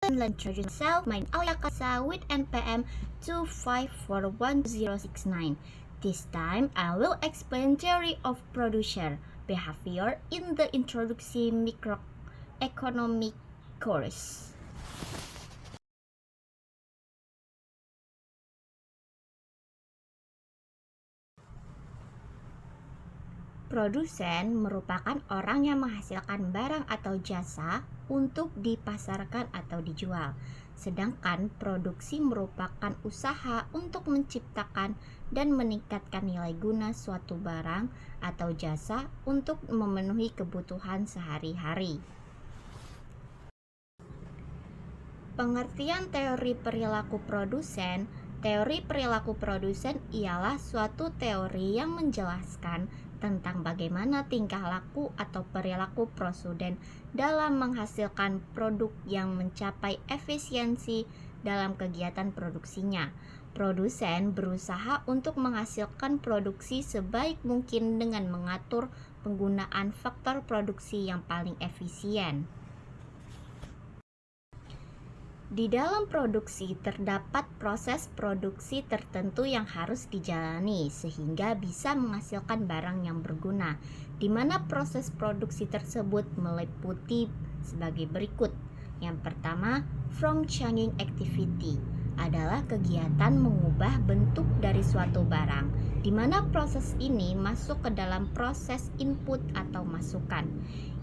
introduce myself. My name is Alia Kasa with NPM 2541069. This time, I will explain theory of producer behavior in the Introductory Microeconomic course. Produsen merupakan orang yang menghasilkan barang atau jasa untuk dipasarkan atau dijual. Sedangkan produksi merupakan usaha untuk menciptakan dan meningkatkan nilai guna suatu barang atau jasa untuk memenuhi kebutuhan sehari-hari. Pengertian teori perilaku produsen. Teori perilaku produsen ialah suatu teori yang menjelaskan tentang bagaimana tingkah laku atau perilaku produsen dalam menghasilkan produk yang mencapai efisiensi dalam kegiatan produksinya. Produsen berusaha untuk menghasilkan produksi sebaik mungkin dengan mengatur penggunaan faktor produksi yang paling efisien. Di dalam produksi terdapat proses produksi tertentu yang harus dijalani sehingga bisa menghasilkan barang yang berguna, di mana proses produksi tersebut meliputi sebagai berikut. Yang pertama, from changing activity adalah kegiatan mengubah bentuk dari suatu barang, di mana proses ini masuk ke dalam proses input atau masukan.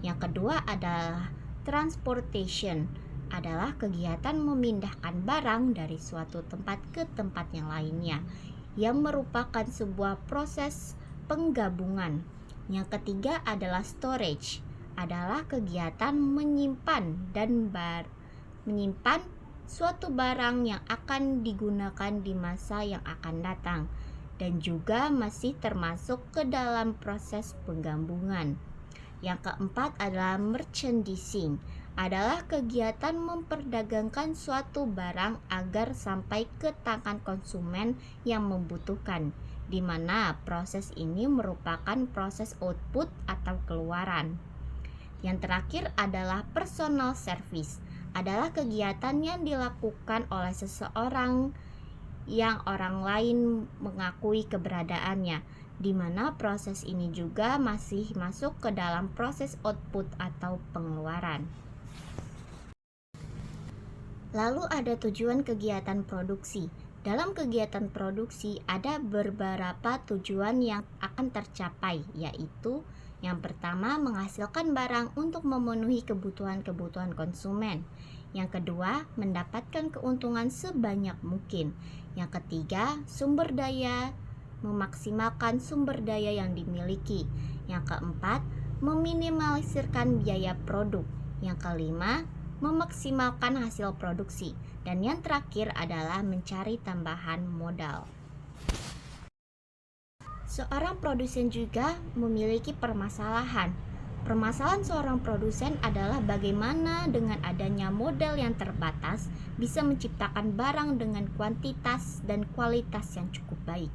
Yang kedua adalah transportation, adalah kegiatan memindahkan barang dari suatu tempat ke tempat yang lainnya, yang merupakan sebuah proses penggabungan. Yang ketiga adalah storage, adalah kegiatan menyimpan suatu barang yang akan digunakan di masa yang akan datang, dan juga masih termasuk ke dalam proses penggabungan. Yang keempat adalah merchandising, adalah kegiatan memperdagangkan suatu barang agar sampai ke tangan konsumen yang membutuhkan, di mana proses ini merupakan proses output atau keluaran. Yang terakhir adalah personal service, adalah kegiatan yang dilakukan oleh seseorang yang orang lain mengakui keberadaannya, di mana proses ini juga masih masuk ke dalam proses output atau pengeluaran. Lalu ada tujuan kegiatan produksi. Dalam kegiatan produksi ada beberapa tujuan yang akan tercapai, yaitu yang pertama menghasilkan barang untuk memenuhi kebutuhan konsumen. Yang kedua, mendapatkan keuntungan sebanyak mungkin. Yang ketiga, sumber daya, memaksimalkan sumber daya yang dimiliki. Yang keempat, meminimalisirkan biaya produk. Yang kelima, memaksimalkan hasil produksi. Dan yang terakhir adalah mencari tambahan modal. Seorang produsen juga memiliki permasalahan. Permasalahan seorang produsen adalah bagaimana dengan adanya modal yang terbatas bisa menciptakan barang dengan kuantitas dan kualitas yang cukup baik.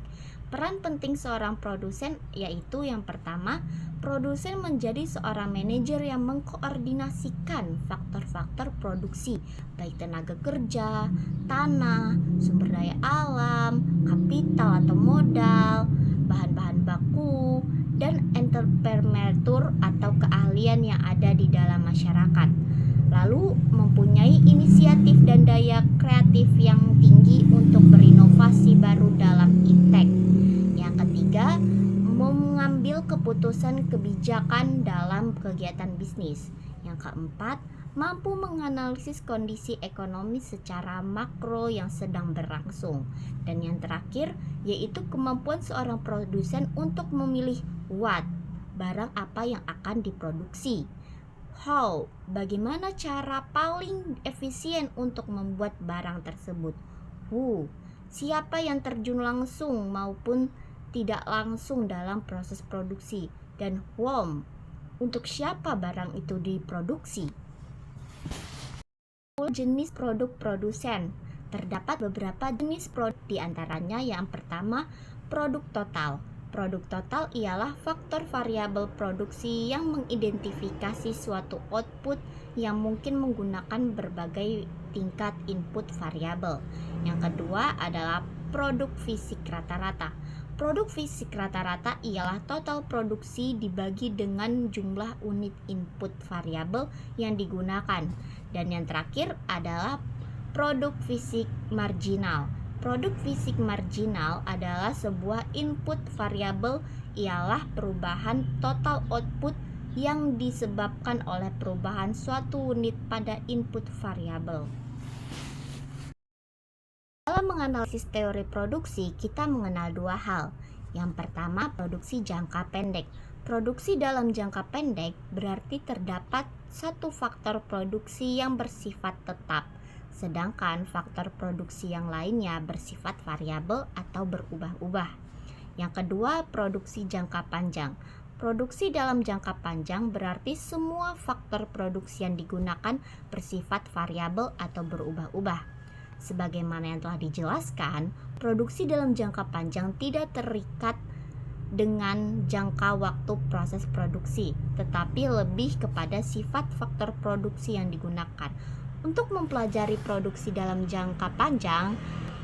Peran penting seorang produsen yaitu yang pertama, produsen menjadi seorang manajer yang mengkoordinasikan faktor-faktor produksi, baik tenaga kerja, tanah, sumber daya alam, kapital atau modal, bahan-bahan baku, dan entrepreneur atau keahlian yang ada di dalam masyarakat. Lalu mempunyai inisiatif dan daya kreatif yang tinggi untuk berinovasi baru dalam impact. Yang ketiga, mengambil keputusan kebijakan dalam kegiatan bisnis. Yang keempat, mampu menganalisis kondisi ekonomi secara makro yang sedang berlangsung. Dan yang terakhir, yaitu kemampuan seorang produsen untuk memilih what, barang apa yang akan diproduksi. How, bagaimana cara paling efisien untuk membuat barang tersebut. Who, siapa yang terjun langsung maupun tidak langsung dalam proses produksi. Dan whom, untuk siapa barang itu diproduksi. Jenis produk produsen. Terdapat beberapa jenis produk, diantaranya yang pertama produk total. Produk total ialah faktor variabel produksi yang mengidentifikasi suatu output yang mungkin menggunakan berbagai tingkat input variabel. Yang kedua adalah produk fisik rata-rata. Produk fisik rata-rata ialah total produksi dibagi dengan jumlah unit input variabel yang digunakan. Dan yang terakhir adalah produk fisik marginal. Produk fisik marginal adalah sebuah input variabel ialah perubahan total output yang disebabkan oleh perubahan suatu unit pada input variabel. Dalam menganalisis teori produksi, kita mengenal dua hal. Yang pertama, produksi jangka pendek. Produksi dalam jangka pendek berarti terdapat satu faktor produksi yang bersifat tetap, sedangkan faktor produksi yang lainnya bersifat variabel atau berubah-ubah. Yang kedua, produksi jangka panjang. Produksi dalam jangka panjang berarti semua faktor produksi yang digunakan bersifat variabel atau berubah-ubah. Sebagaimana yang telah dijelaskan, produksi dalam jangka panjang tidak terikat dengan jangka waktu proses produksi, tetapi lebih kepada sifat faktor produksi yang digunakan. Untuk mempelajari produksi dalam jangka panjang,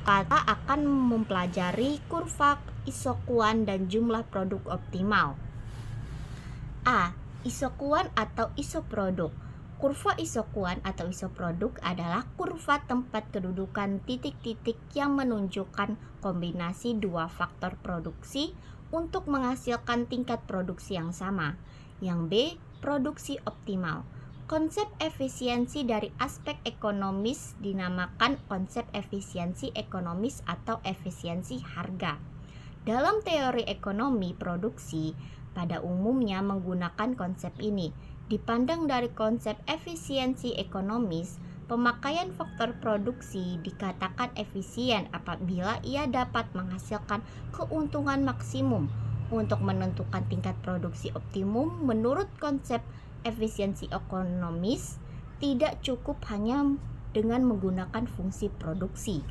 kita akan mempelajari kurva isokuan dan jumlah produk optimal. A. Isokuan atau isoproduk. Kurva isokuan atau isoproduk adalah kurva tempat kedudukan titik-titik yang menunjukkan kombinasi dua faktor produksi untuk menghasilkan tingkat produksi yang sama. Yang B. Produksi optimal. Konsep efisiensi dari aspek ekonomis dinamakan konsep efisiensi ekonomis atau efisiensi harga. Dalam teori ekonomi produksi, pada umumnya menggunakan konsep ini. Dipandang dari konsep efisiensi ekonomis, pemakaian faktor produksi dikatakan efisien apabila ia dapat menghasilkan keuntungan maksimum. Untuk menentukan tingkat produksi optimum menurut konsep efisiensi ekonomis, tidak cukup hanya dengan menggunakan fungsi produksi.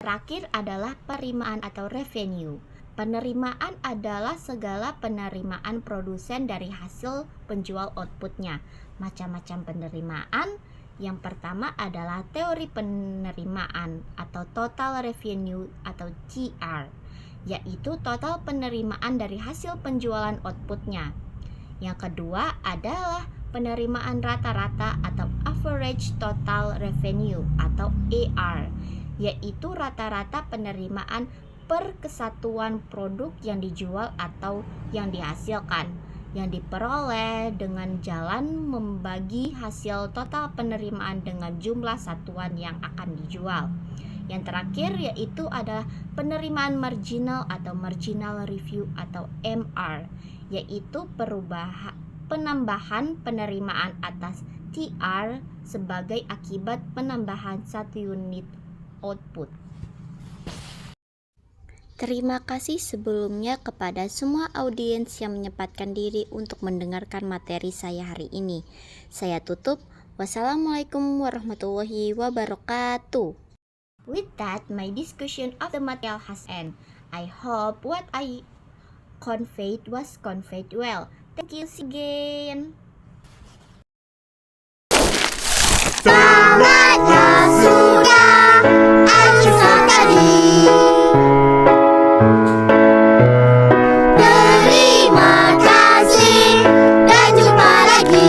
Terakhir adalah penerimaan atau revenue. Penerimaan adalah segala penerimaan produsen dari hasil penjual outputnya. Macam-macam penerimaan. Yang pertama adalah teori penerimaan atau total revenue atau TR, yaitu total penerimaan dari hasil penjualan outputnya. Yang kedua adalah penerimaan rata-rata atau average total revenue atau AR, yaitu rata-rata penerimaan per kesatuan produk yang dijual atau yang dihasilkan, yang diperoleh dengan jalan membagi hasil total penerimaan dengan jumlah satuan yang akan dijual. Yang terakhir yaitu adalah penerimaan marginal atau marginal review atau MR, yaitu penambahan penerimaan atas TR sebagai akibat penambahan satu unit output. Terima kasih sebelumnya kepada semua audiens yang menyempatkan diri untuk mendengarkan materi saya hari ini. Saya tutup. Wassalamualaikum warahmatullahi wabarakatuh. With that, my discussion of the material has ended. I hope what I conveyed was conveyed well. Thank you again. Sahabatnya sudah acuh tadi. Terima kasih dan jumpa lagi.